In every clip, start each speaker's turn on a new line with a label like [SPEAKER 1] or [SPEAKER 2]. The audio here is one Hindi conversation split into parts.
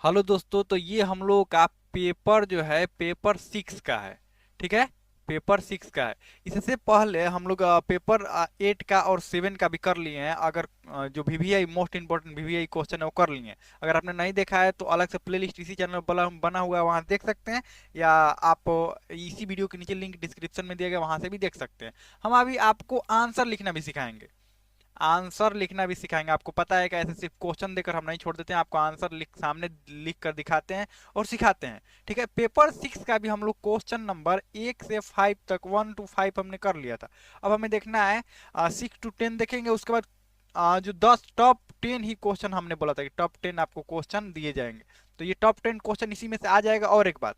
[SPEAKER 1] हेलो दोस्तों, तो ये हम लोगों का पेपर जो है पेपर 6 का है। ठीक है, पेपर 6 का है। इससे पहले हम लोग पेपर 8 का और 7 का भी कर लिए हैं। अगर जो VVI most important VVI question है वो कर लिए हैं। अगर आपने नहीं देखा है तो अलग से प्लेलिस्ट इसी चैनल पर बना हुआ है, वहाँ देख सकते हैं। या आप इसी वीडियो के नीचे लिंक डिस्क्रिप्शन में दिया गया, वहाँ से भी देख सकते हैं। हम अभी आपको आंसर लिखना भी सिखाएंगे। आंसर लिखना भी सिखाएंगे। आपको पता है कि ऐसे सिर्फ क्वेश्चन देकर हम नहीं छोड़ देते हैं, आपको आंसर सामने लिख कर दिखाते हैं और सिखाते हैं। ठीक है, पेपर 6 का भी हम लोग क्वेश्चन नंबर 1 से 5 तक, 1 to 5 हमने कर लिया था। अब हमें देखना है 6 to 10 देखेंगे। उसके बाद जो 10 टॉप 10 ही क्वेश्चन हमने बोला था कि टॉप 10 आपको क्वेश्चन दिए जाएंगे। तो ये टॉप 10 क्वेश्चन इसी में से आ जाएगा। और एक बात,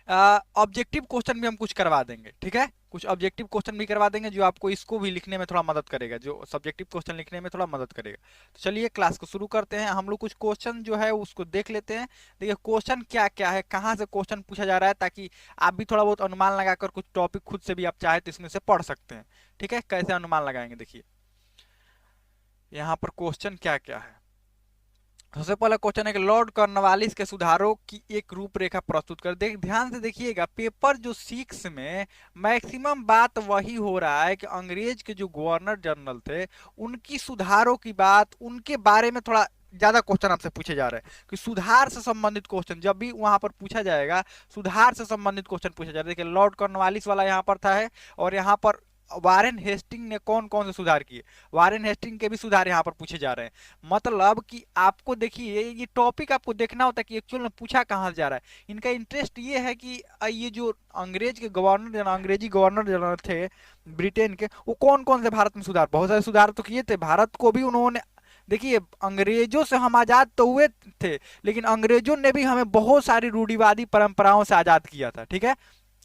[SPEAKER 1] ऑब्जेक्टिव क्वेश्चन भी हम कुछ करवा देंगे। ठीक है, कुछ ऑब्जेक्टिव क्वेश्चन भी करवा देंगे जो आपको इसको भी लिखने में थोड़ा मदद करेगा, जो सब्जेक्टिव क्वेश्चन लिखने में थोड़ा मदद करेगा। तो चलिए क्लास को शुरू करते हैं। हम लोग कुछ क्वेश्चन जो है उसको देख लेते हैं। देखिए क्वेश्चन क्या क्या है, कहाँ से क्वेश्चन पूछा जा रहा है, ताकि आप भी थोड़ा बहुत अनुमान लगाकर कुछ टॉपिक खुद से भी आप चाहे तो इसमें से पढ़ सकते हैं। ठीक है, कैसे अनुमान लगाएंगे देखिए यहाँ पर क्वेश्चन क्या क्या है। सबसे पहला क्वेश्चन है कि लॉर्ड कॉर्नवालिस के सुधारों की एक रूपरेखा प्रस्तुत कर। देख ध्यान से देखिएगा, पेपर जो 6 में मैक्सिमम बात वही हो रहा है कि अंग्रेज के जो गवर्नर जनरल थे उनकी सुधारों की बात, उनके बारे में थोड़ा ज्यादा क्वेश्चन आपसे पूछे जा रहे हैं कि सुधार से संबंधित क्वेश्चन जब भी वहां पर पूछा जाएगा, सुधार से संबंधित क्वेश्चन पूछा जा रहा है। देखिए लॉर्ड कॉर्नवालिस वाला यहाँ पर था है, और यहाँ पर वारेन हेस्टिंग ने कौन कौन से सुधार किए, वारेन हेस्टिंग के भी सुधार यहाँ पर पूछे जा रहे हैं। मतलब कि आपको देखिए ये टॉपिक आपको देखना होता है कि एक्चुअल में पूछा कहाँ जा रहा है। इनका इंटरेस्ट ये है कि ये जो अंग्रेज के गवर्नर जनरल, अंग्रेजी गवर्नर जनरल थे ब्रिटेन के, वो कौन कौन से भारत में सुधार, बहुत सारे सुधार तो किए थे। भारत को भी उन्होंने, देखिए अंग्रेजों से हम आजाद तो हुए थे, लेकिन अंग्रेजों ने भी हमें बहुत सारी रूढ़िवादी परंपराओं से आजाद किया था। ठीक है,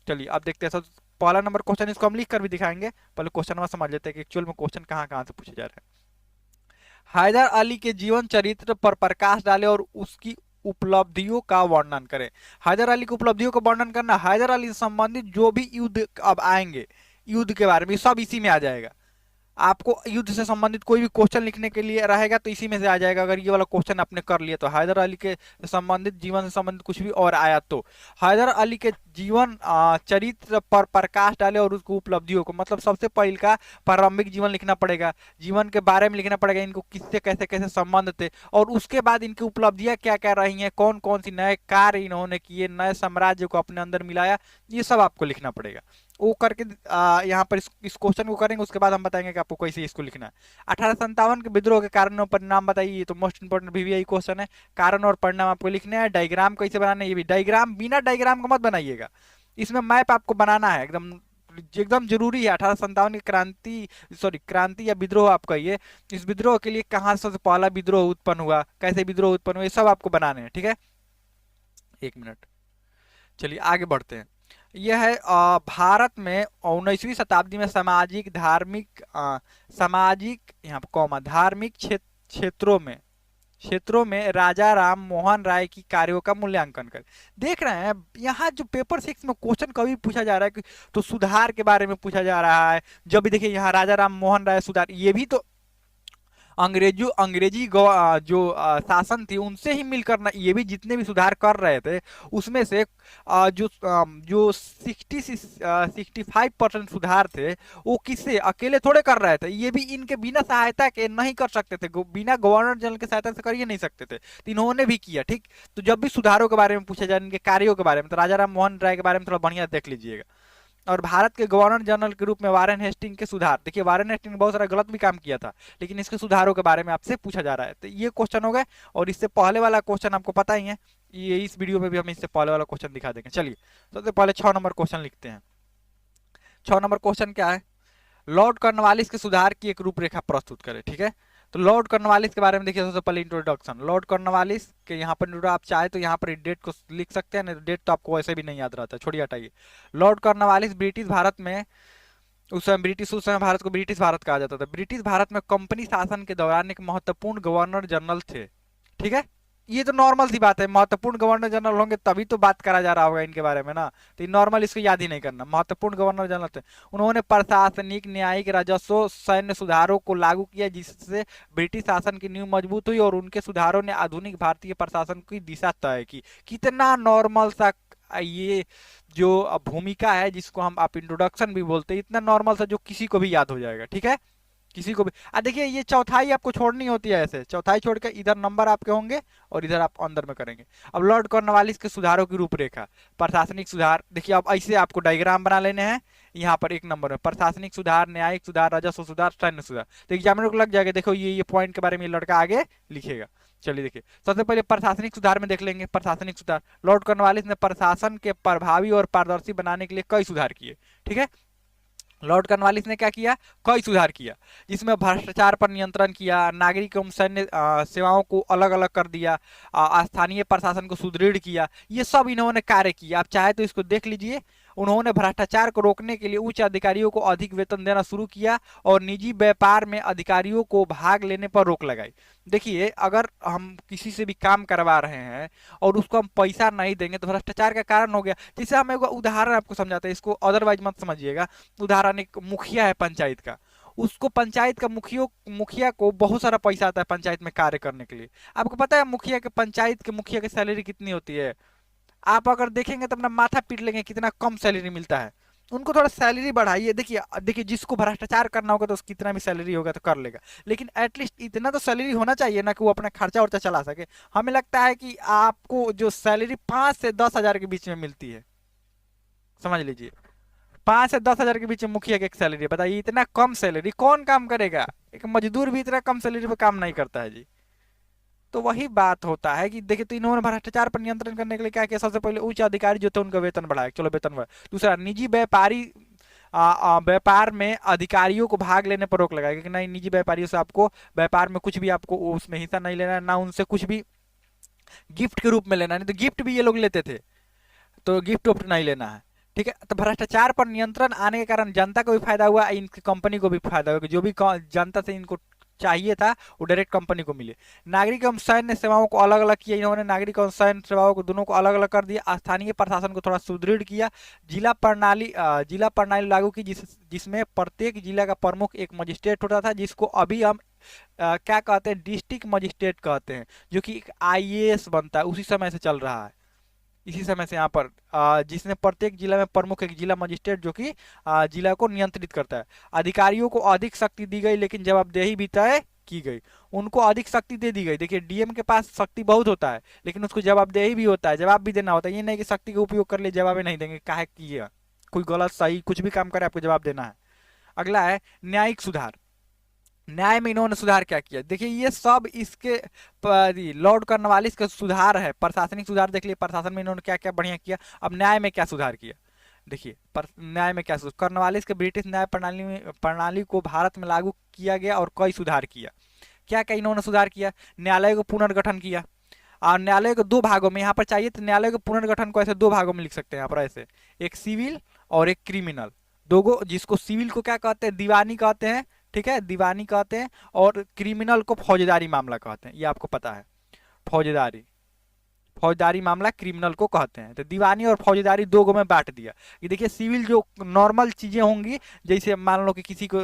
[SPEAKER 1] चलिए अब देखते हैं। सब पहला नंबर क्वेश्चन, इसको हम लिख कर भी दिखाएंगे। पहले क्वेश्चन में समझ लेते हैं कि एक्चुअल में क्वेश्चन कहाँ कहाँ से पूछे जा रहे हैं। हैदर अली के जीवन चरित्र पर प्रकाश डालें और उसकी उपलब्धियों का वर्णन करें। हैदर अली की उपलब्धियों का वर्णन करना, हैदर अली से संबंधित जो भी युद्ध अब आएंगे, युद्ध के बारे में सब इसी में आ जाएगा। आपको युद्ध से संबंधित कोई भी क्वेश्चन लिखने के लिए रहेगा तो इसी में से आ जाएगा। अगर ये वाला क्वेश्चन आपने कर लिया तो हैदर अली के संबंधित, जीवन से संबंधित कुछ भी और आया तो हैदर अली के जीवन चरित्र पर प्रकाश डाले और उसको उपलब्धियों को, मतलब सबसे पहले का प्रारंभिक जीवन लिखना पड़ेगा, जीवन के बारे में लिखना पड़ेगा, इनको किससे कैसे कैसे संबंध थे, और उसके बाद इनकी उपलब्धियां क्या क्या रही हैं, कौन कौन सी नए कार्य इन्होंने किए, नए साम्राज्य को अपने अंदर मिलाया, ये सब आपको लिखना पड़ेगा। वो करके यहाँ पर इस क्वेश्चन को करेंगे। उसके बाद हम बताएंगे कि आपको कैसे इसको लिखना है। 1857 के विद्रोह के कारण और परिणाम बताइए, ये तो मोस्ट इंपोर्टेंट वीवीआई क्वेश्चन है। कारण और परिणाम आपको लिखने हैं। डायग्राम कैसे बनाना है, ये भी डायग्राम, बिना डायग्राम का मत बनाइएगा, इसमें मैप आपको बनाना है। एकदम एकदम जरूरी है। 1857 की क्रांति, सॉरी क्रांति या विद्रोह आप कहिए, इस विद्रोह के लिए कहाँ सबसे पहला विद्रोह उत्पन्न हुआ, कैसे विद्रोह उत्पन्न हुआ, ये सब आपको बनाने हैं। ठीक है, एक मिनट, चलिए आगे बढ़ते हैं। यह है भारत में 19वीं शताब्दी में सामाजिक धार्मिक सामाजिक, यहाँ पर कौमा, धार्मिक क्षेत्रों में राजा राम मोहन राय की कार्यों का मूल्यांकन कर। देख रहे हैं यहाँ जो पेपर 6 में क्वेश्चन कभी पूछा जा रहा है कि तो सुधार के बारे में पूछा जा रहा है। जब भी देखिए यहाँ राजा राम मोहन राय सुधार, ये भी तो अंग्रेजी जो शासन थी उनसे ही मिलकर ना, ये भी जितने भी सुधार कर रहे थे उसमें से जो 65% सुधार थे वो किससे, अकेले थोड़े कर रहे थे, ये भी इनके बिना सहायता के नहीं कर सकते थे, बिना गवर्नर जनरल के सहायता से कर ही नहीं सकते थे, तो इन्होंने भी किया। ठीक, तो जब भी सुधारों के बारे में पूछा जाए, इनके कार्यों के बारे में, तो राजा राम मोहन राय के बारे में थोड़ा बढ़िया देख लीजिएगा। और भारत के गवर्नर जनरल के रूप में वारेन हेस्टिंग के सुधार, देखिए वारेन हेस्टिंग ने बहुत सारा गलत भी काम किया था, लेकिन इसके सुधारों के बारे में आपसे पूछा जा रहा है। तो ये क्वेश्चन हो गए। और इससे पहले वाला क्वेश्चन आपको पता ही है, ये इस वीडियो में भी हम इससे पहले वाला क्वेश्चन दिखा देंगे। चलिए सबसे पहले 6 नंबर क्वेश्चन लिखते हैं। 6 नंबर क्वेश्चन क्या है, लॉर्ड कॉर्नवालिस के सुधार की एक रूपरेखा प्रस्तुत करें। ठीक है, तो लॉर्ड कॉर्नवालिस के बारे में देखिए सबसे पहले इंट्रोडक्शन। लॉर्ड कॉर्नवालिस के यहाँ पर आप चाहे तो यहाँ पर डेट को लिख सकते हैं, नहीं तो डेट तो आपको वैसे भी नहीं याद रहता, छोड़िए हटाइए। लॉर्ड कॉर्नवालिस ब्रिटिश भारत में, उस समय भारत को ब्रिटिश भारत कहा जाता था। ब्रिटिश भारत में कंपनी शासन के दौरान एक महत्वपूर्ण गवर्नर जनरल थे। ठीक है, ये तो नॉर्मल सी बात है, महत्वपूर्ण गवर्नर जनरल होंगे तभी तो बात करा जा रहा होगा इनके बारे में ना, तो नॉर्मल इसको याद ही नहीं करना। महत्वपूर्ण गवर्नर जनरल थे, उन्होंने प्रशासनिक, न्यायिक, राजस्व, सैन्य सुधारों को लागू किया जिससे ब्रिटिश शासन की नींव मजबूत हुई और उनके सुधारों ने आधुनिक भारतीय प्रशासन की दिशा तय की। कितना नॉर्मल सा ये जो भूमिका है, जिसको हम आप इंट्रोडक्शन भी बोलते हैं, इतना नॉर्मल सा जो किसी को भी याद हो जाएगा। ठीक है, किसी को भी। देखिए ये चौथाई आपको छोड़नी होती है, ऐसे चौथाई छोड़ के इधर नंबर आपके होंगे और इधर आप अंदर में करेंगे। अब लॉर्ड कॉर्नवालिस के सुधारों की रूपरेखा, प्रशासनिक सुधार, देखिए अब ऐसे आपको डायग्राम बना लेने हैं। यहाँ पर एक नंबर में प्रशासनिक सुधार, न्यायिक सुधार, राजस्व सुधार, सैन्य सुधार, तो एग्जामिनर को लग जाएगा। देखो ये पॉइंट के बारे में लड़का आगे लिखेगा। चलिए देखिए, सबसे पहले प्रशासनिक सुधार में देख लेंगे। प्रशासनिक सुधार, लॉर्ड कॉर्नवालिस ने प्रशासन के प्रभावी और पारदर्शी बनाने के लिए कई सुधार किए। ठीक है, लॉर्ड कॉर्नवालिस ने क्या किया, कई सुधार किया, जिसमें भ्रष्टाचार पर नियंत्रण किया, नागरिक एवं सैन्य सेवाओं को अलग अलग कर दिया, स्थानीय प्रशासन को सुदृढ़ किया। ये सब इन्होंने कार्य किया, आप चाहे तो इसको देख लीजिए। उन्होंने भ्रष्टाचार को रोकने के लिए उच्च अधिकारियों को अधिक वेतन देना शुरू किया और निजी व्यापार में अधिकारियों को भाग लेने पर रोक लगाई। देखिए अगर हम किसी से भी काम करवा रहे हैं और उसको हम पैसा नहीं देंगे तो भ्रष्टाचार का कारण हो गया। जैसे हम एक उदाहरण आपको समझाते हैं, इसको अदरवाइज मत समझिएगा। उदाहरण, एक मुखिया है पंचायत का, उसको पंचायत का मुखिया को बहुत सारा पैसा आता है पंचायत में कार्य करने के लिए। आपको पता है मुखिया के, पंचायत के मुखिया की सैलरी कितनी होती है? आप अगर देखेंगे तो अपना माथा पीट लेंगे, कितना कम सैलरी मिलता है। उनको थोड़ा सैलरी बढ़ाइए। देखिए देखिए, जिसको भ्रष्टाचार करना होगा तो उसकी कितना भी सैलरी होगा तो कर लेगा, लेकिन एटलीस्ट इतना तो सैलरी होना चाहिए ना कि वो अपना खर्चा वर्चा चला सके। हमें लगता है कि आपको जो सैलरी 5 से 10 हजार के बीच में मिलती है, समझ लीजिए 5 से 10 हजार के बीच में मुखिया की एक सैलरी है। बताइए इतना कम सैलरी कौन काम करेगा? एक मजदूर भी इतना कम सैलरी पे काम नहीं करता है जी। तो वही बात होता है कि देखिए, तो इन्होंने भ्रष्टाचार पर नियंत्रण करने के लिए क्या किया? सबसे पहले उच्च अधिकारी जो थे उनका वेतन बढ़ाया, चलो वेतन बढ़ाया। दूसरा, निजी व्यापारी व्यापार में अधिकारियों को भाग लेने पर रोक लगाएगा कि नहीं, निजी व्यापारियों से आपको व्यापार में कुछ भी आपको उसमें हिस्सा नहीं लेना है, ना उनसे कुछ भी गिफ्ट के रूप में लेना है। नहीं तो गिफ्ट भी ये लोग लेते थे, तो गिफ्ट विफ्ट नहीं लेना है। ठीक है, तो भ्रष्टाचार पर नियंत्रण आने के कारण जनता को भी फायदा हुआ, इनकी कंपनी को भी फायदा हुआ कि जो भी जनता से इनको चाहिए था वो डायरेक्ट कंपनी को मिले। नागरिक एवं सैन्य सेवाओं को अलग अलग किया इन्होंने, नागरिक एवं सैन्य सेवाओं को दोनों को अलग अलग कर दिया। स्थानीय प्रशासन को थोड़ा सुदृढ़ किया। जिला प्रणाली लागू की, जिसमें प्रत्येक जिला का प्रमुख एक मजिस्ट्रेट होता था, जिसको अभी हम क्या कहते हैं, डिस्ट्रिक्ट मजिस्ट्रेट कहते हैं, जो कि एक आईएएस बनता है, उसी समय से चल रहा है। इसी समय से यहाँ पर जिसने प्रत्येक जिला में प्रमुख एक जिला मजिस्ट्रेट जो कि जिला को नियंत्रित करता है। अधिकारियों को अधिक शक्ति दी गई लेकिन जवाबदेही भी तय की गई। उनको अधिक शक्ति दे दी गई। देखिए डीएम के पास शक्ति बहुत होता है लेकिन उसको जवाबदेही भी होता है, जवाब भी देना होता है। ये नहीं कि शक्ति का उपयोग कर ले जवाब नहीं देंगे, काहे किए, कोई गलत सही कुछ भी काम करे आपको जवाब देना है। अगला है न्यायिक सुधार। न्याय में इन्होंने सुधार क्या किया? देखिए ये सब इसके लॉर्ड कॉर्नवालिस का सुधार है। प्रशासनिक सुधार देख लिए, प्रशासन में इन्होंने क्या क्या बढ़िया किया। अब न्याय में क्या सुधार किया, देखिए न्याय में क्या सुधार। कॉर्नवालिस के ब्रिटिश न्याय प्रणाली को भारत में लागू किया गया और कई सुधार किया। क्या क्या इन्होंने सुधार किया? न्यायालय को पुनर्गठन किया। और न्यायालय को दो भागों में, यहाँ पर चाहिए तो न्यायालय के पुनर्गठन को ऐसे दो भागों में लिख सकते हैं यहाँ पर, ऐसे एक सिविल और एक क्रिमिनल, दोगो, जिसको सिविल को क्या कहते हैं, दीवानी कहते हैं। ठीक है, दीवानी कहते हैं, और क्रिमिनल को फौजदारी मामला कहते हैं, ये आपको पता है। फौजदारी मामला क्रिमिनल को कहते हैं। तो दीवानी और फौजदारी दो गो में बांट दिया। ये देखिए सिविल जो नॉर्मल चीजें होंगी, जैसे मान लो कि किसी को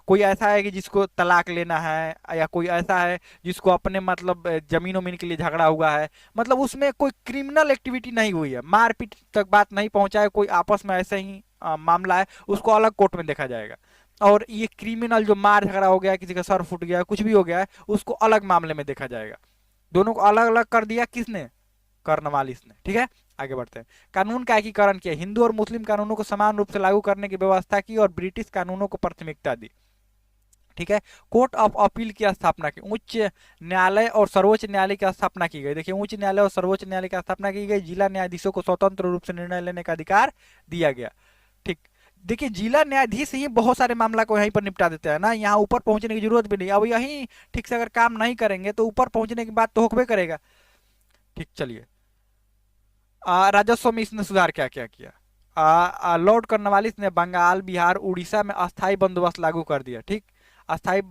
[SPEAKER 1] कोई ऐसा है कि जिसको तलाक लेना है, या कोई ऐसा है जिसको अपने मतलब जमीन वमीन के लिए झगड़ा हुआ है, मतलब उसमें कोई क्रिमिनल एक्टिविटी नहीं हुई है, मारपीट तक बात नहीं पहुंचा है, कोई आपस में ऐसे ही मामला है, उसको अलग कोर्ट में देखा जाएगा। और ये क्रिमिनल जो मार झगड़ा हो गया, किसी का सर फूट गया, कुछ भी हो गया है, उसको अलग मामले में देखा जाएगा। दोनों को अलग अलग कर दिया किसने? कॉर्नवालिस ने। ठीक है, आगे बढ़ते हैं। कानून का एकीकरण किया। हिंदू और मुस्लिम कानूनों को समान रूप से लागू करने की व्यवस्था की और ब्रिटिश कानूनों को प्राथमिकता दी। ठीक है, कोर्ट ऑफ अपील की स्थापना की। उच्च न्यायालय और सर्वोच्च न्यायालय की स्थापना की गई। देखिए उच्च न्यायालय और सर्वोच्च न्यायालय की स्थापना की गई। जिला न्यायाधीशों को स्वतंत्र रूप से निर्णय लेने का अधिकार दिया गया। ठीक, देखिए जिला न्यायाधीश ही बहुत सारे मामला को यहीं पर निपटा देते हैं ना, यहाँ ऊपर पहुंचने की जरूरत भी नहीं। अब यहीं ठीक से अगर काम नहीं करेंगे तो ऊपर पहुंचने की बात तो होकबे करेगा। ठीक, चलिए राजस्व में इसने सुधार क्या क्या किया? लॉर्ड कॉर्नवालिस ने बंगाल, बिहार, उड़ीसा में अस्थायी बंदोबस्त लागू कर दिया। ठीक, अस्थायी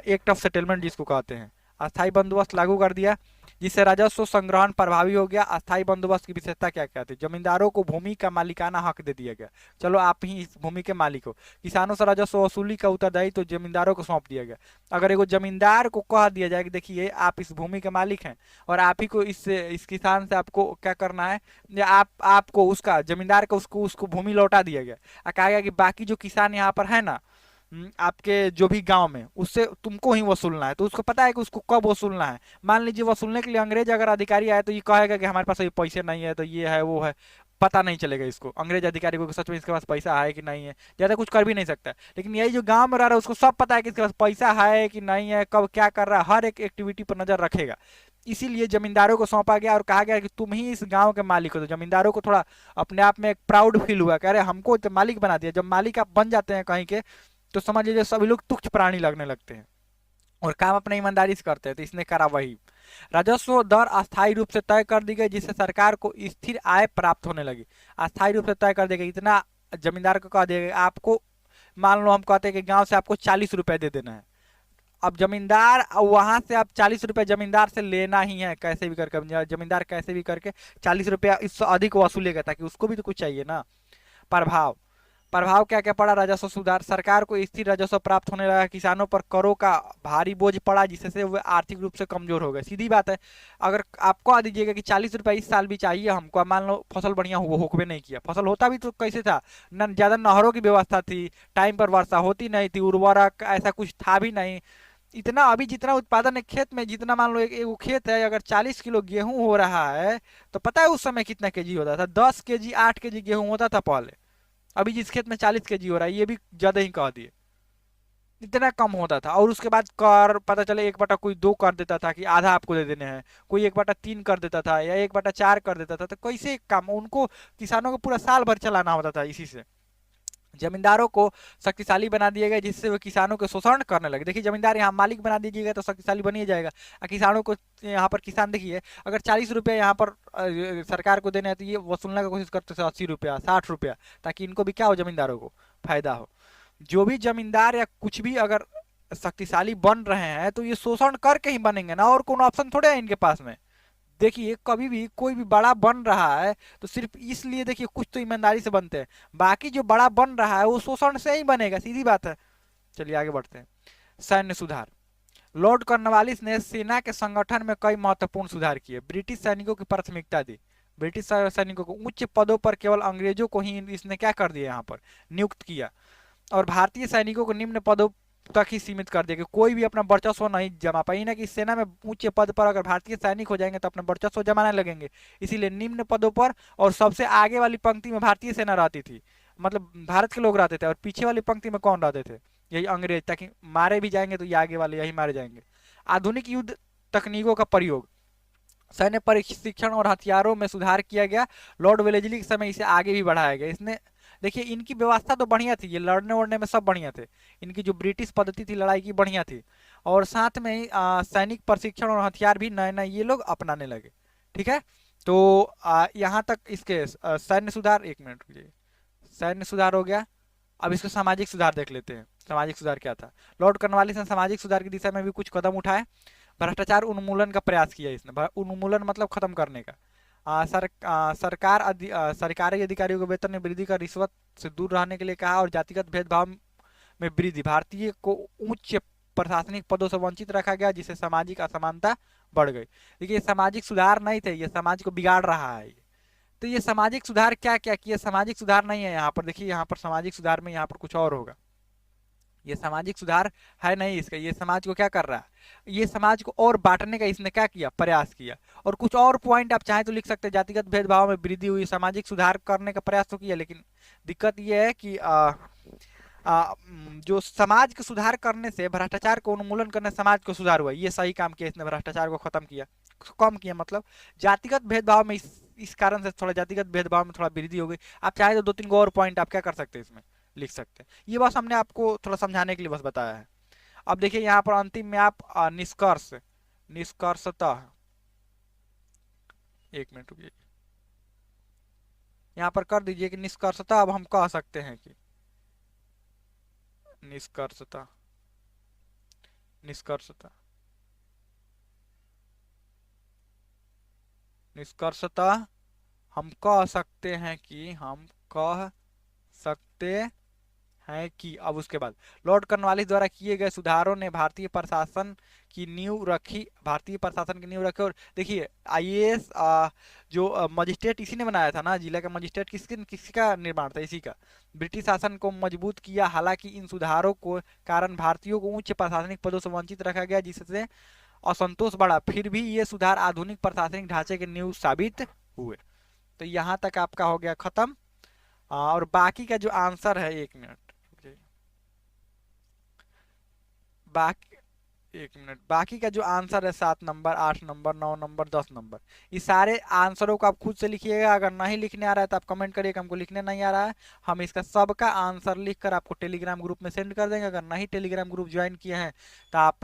[SPEAKER 1] एक्ट ऑफ सेटलमेंट जिसको कहते हैं, अस्थायी बंदोबस्त लागू कर दिया। जिससे राजस्व संग्रहण प्रभावी हो गया। अस्थायी बंदोबस्त की विशेषता क्या क्या थी? जमींदारों को भूमि का मालिकाना हक दे दिया गया, चलो आप ही इस भूमि के मालिक हो। किसानों से राजस्व वसूली का उत्तरदायी तो जमींदारों को सौंप दिया गया। अगर एगो जमींदार को कह दिया जाए कि देखिए आप इस भूमि के मालिक हैं और आप ही को इस किसान से आपको क्या करना है, या आपको उसका जमींदार का उसको उसको भूमि लौटा दिया गया। कहा गया कि बाकी जो किसान यहाँ पर है ना, आपके जो भी गांव में, उससे तुमको ही वसूलना है। तो उसको पता है कि उसको कब वसूलना है। मान लीजिए वसूलने के लिए अंग्रेज अगर अधिकारी आए तो ये कहेगा कि हमारे पास ये पैसे नहीं है, तो ये है वो है, पता नहीं चलेगा इसको अंग्रेज अधिकारी को सच में इसके पास पैसा है कि नहीं है, ज्यादा कुछ कर भी नहीं सकता। लेकिन यही जो गांव में रह रहा है उसको सब पता है कि इसके पास पैसा है कि नहीं है, कब क्या कर रहा है, हर एक एक्टिविटी पर नजर रखेगा। इसीलिए जमींदारों को सौंपा गया और कहा गया कि तुम ही इस गांव के मालिक हो। तो जमींदारों को थोड़ा अपने आप में एक प्राउड फील हुआ, कह रहे हमको तो मालिक बना दिया। जब मालिक आप बन जाते हैं कहीं के, तो समझ लीजिए सभी लोग तुच्छ प्राणी लगने लगते हैं और काम अपने ईमानदारी से करते हैं। तो इसने करा वही। राजस्व दर अस्थायी रूप से तय कर दी गई, जिससे सरकार को स्थिर आय प्राप्त होने लगी। अस्थायी रूप से तय कर दी गई, इतना जमींदार को कह दिया गया आपको, मान लो हम कहते हैं कि गांव से आपको 40 रुपए दे देना है। अब जमींदार वहां से आप 40 रुपए जमींदार से लेना ही है, कैसे भी करके जमींदार कैसे भी करके 40 रुपया इससे अधिक वसूलेगा, ताकि उसको भी तो कुछ चाहिए ना। प्रभाव प्रभाव क्या क्या पड़ा? राजस्व सुधार, सरकार को स्थिर राजस्व प्राप्त होने लगा। किसानों पर करों का भारी बोझ पड़ा, जिससे वे आर्थिक रूप से कमजोर हो गए। सीधी बात है, अगर आपको आ दीजिएगा कि 40 रुपए इस साल भी चाहिए हमको, मान लो फसल बढ़िया होकबे नहीं किया, फसल होता भी तो कैसे था, न ज्यादा नहरों की व्यवस्था थी, टाइम पर वर्षा होती नहीं थी, उर्वरक ऐसा कुछ था भी नहीं इतना। अभी जितना उत्पादन है खेत में, जितना मान लो एक खेत है, अगर 40 किलो गेहूं हो रहा है, तो पता है उस समय कितना केजी होता था? 10 केजी 8 केजी गेहूं होता था पहले। अभी जिस खेत में 40 केजी हो रहा है, ये भी ज्यादा ही कह दिए, इतना कम होता था। और उसके बाद कर पता चले 1/2 कर देता था कि आधा आपको दे देने हैं, कोई 1/3 कर देता था या 1/4 कर देता था। तो कैसे काम उनको, किसानों को पूरा साल भर चलाना होता था इसी से। जमींदारों को शक्तिशाली बना दिया गया, जिससे वो किसानों के शोषण करने लगे। देखिए जमींदार यहाँ मालिक बना दीजिएगा तो शक्तिशाली बन ही जाएगा। किसानों को यहाँ पर किसान देखिए, अगर 40 रुपये यहाँ पर सरकार को देने हैं, तो ये वसूलने की कोशिश करते थे 80 रुपया 60 रुपया, ताकि इनको भी क्या हो, जमींदारों को फायदा हो। जो भी जमींदार या कुछ भी अगर शक्तिशाली बन रहे हैं, तो ये शोषण करके ही बनेंगे ना, और कोई ऑप्शन थोड़े है इनके पास में। देखिए कभी भी कोई भी बड़ा बन रहा है तो सिर्फ इसलिए, देखिए कुछ तो ईमानदारी से बनते हैं, बाकी जो बड़ा बन रहा है वो शोषण से ही बनेगा, सीधी बात है। चलिए आगे बढ़ते हैं। सैन्य सुधार, लॉर्ड कॉर्नवालिस ने सेना के संगठन में कई महत्वपूर्ण सुधार किए। ब्रिटिश सैनिकों की प्राथमिकता दी। ब्रिटिश सैनिकों को उच्च पदों पर केवल अंग्रेजों को ही इसने क्या कर दिया, यहाँ पर नियुक्त किया। और भारतीय सैनिकों को निम्न पदों तक ही सीमित कर दिया कि कोई भी अपना वर्चस्व नहीं जमा पाई ना, कि सेना में उच्च पद पर अगर भारतीय सैनिक हो जाएंगे तो अपना वर्चस्व जमाने लगेंगे। इसीलिए निम्न पदों पर और सबसे आगे वाली पंक्ति में भारतीय सेना रहती थी, मतलब भारत के लोग रहते थे। और पीछे वाली पंक्ति में कौन रहते थे? यही अंग्रेज, ताकि मारे भी जाएंगे तो ये आगे वाले यही मारे जाएंगे। आधुनिक युद्ध तकनीकों का प्रयोग, सैन्य प्रशिक्षण और हथियारों में सुधार किया गया। लॉर्ड वेलेस्ली के समय इसे आगे भी बढ़ाया गया। इसने देखिए इनकी व्यवस्था तो बढ़िया थी, ये लड़ने वड़ने में सब बढ़िया थे, इनकी जो ब्रिटिश पद्धति थी लड़ाई की बढ़िया थी। और साथ में ही सैनिक प्रशिक्षण और हथियार भी नए नए ये लोग अपनाने लगे। ठीक है, तो यहाँ तक इसके सैन्य सुधार। एक मिनट रुकिए, सैन्य सुधार हो गया। अब इसको सामाजिक सुधार देख लेते हैं। सामाजिक सुधार क्या था? लॉर्ड कॉर्नवालिस ने सामाजिक सुधार की दिशा में भी कुछ कदम उठाए। भ्रष्टाचार उन्मूलन का प्रयास किया इसने। उन्मूलन मतलब खत्म करने का। सरकारी अधिकारियों को वेतन में वृद्धि का, रिश्वत से दूर रहने के लिए कहा, और जातिगत भेदभाव में वृद्धि। भारतीय को उच्च प्रशासनिक पदों से वंचित रखा गया, जिससे सामाजिक असमानता बढ़ गई। देखिए सामाजिक सुधार नहीं थे, ये समाज को बिगाड़ रहा है। तो ये सामाजिक सुधार क्या क्या किया? सामाजिक सुधार नहीं है यहाँ पर, देखिए यहाँ पर सामाजिक सुधार में यहाँ पर कुछ और होगा। ये सामाजिक सुधार है नहीं इसका। ये समाज को क्या कर रहा है, ये समाज को और बांटने का इसने क्या किया, प्रयास किया। और कुछ और पॉइंट आप चाहे तो लिख सकते हैं। जातिगत भेदभाव में वृद्धि हुई, सामाजिक सुधार करने का प्रयास तो किया, लेकिन दिक्कत ये है कि जो समाज को सुधार करने से, भ्रष्टाचार को उन्मूलन करने से समाज को सुधार हुआ, ये सही काम किया इसने। भ्रष्टाचार को खत्म किया, कम किया, मतलब जातिगत भेदभाव में इस कारण से थोड़ा जातिगत भेदभाव में थोड़ा वृद्धि हो गई। आप चाहे तो 2-3 और पॉइंट आप क्या कर सकते हैं इसमें लिख सकते हैं। ये बस हमने आपको थोड़ा समझाने के लिए बस बताया है। अब देखिए यहाँ पर अंतिम में आप निष्कर्ष, निष्कर्षतः, एक मिनट रुकिए, यहाँ पर कर दीजिए कि निष्कर्षतः अब हम कह सकते हैं कि निष्कर्षतः, निष्कर्षतः निष्कर्षतः हम कह सकते हैं कि कह सकते हैं कि अब उसके बाद लॉर्ड कॉर्नवालिस द्वारा किए गए सुधारों ने भारतीय प्रशासन की नींव रखी, भारतीय प्रशासन की नींव रखी। और देखिए आईएएस जो मजिस्ट्रेट इसी ने बनाया था ना, जिला का मजिस्ट्रेट किसका निर्माण था, इसी का। ब्रिटिश शासन को मजबूत किया। हालांकि इन सुधारों को कारण भारतीयों को उच्च प्रशासनिक पदों से वंचित रखा गया, जिससे असंतोष बढ़ा। फिर भी ये सुधार आधुनिक प्रशासनिक ढांचे के नींव साबित हुए। तो यहाँ तक आपका हो गया खत्म। और बाकी का जो आंसर है, 1 मिनट, बाकी 1 मिनट, बाकी का जो आंसर है 7 नंबर, 8 नंबर, 9 नंबर, 10 नंबर, ये सारे आंसरों को आप खुद से लिखिएगा। अगर नहीं लिखने आ रहा है तो आप कमेंट करिएगा हमको लिखने नहीं आ रहा है। हम इसका सबका आंसर लिखकर आपको टेलीग्राम ग्रुप में सेंड कर देंगे। अगर नहीं टेलीग्राम ग्रुप ज्वाइन किए हैं तो आप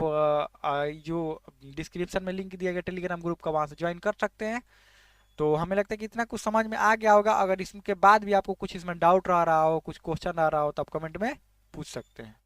[SPEAKER 1] जो डिस्क्रिप्शन में लिंक दिया गया टेलीग्राम ग्रुप का, वहां से ज्वाइन कर सकते हैं। तो हमें लगता है कि इतना कुछ समझ में आ गया होगा। अगर इसके बाद भी आपको कुछ इसमें डाउट आ रहा हो, कुछ क्वेश्चन आ रहा हो, तो आप कमेंट में पूछ सकते हैं।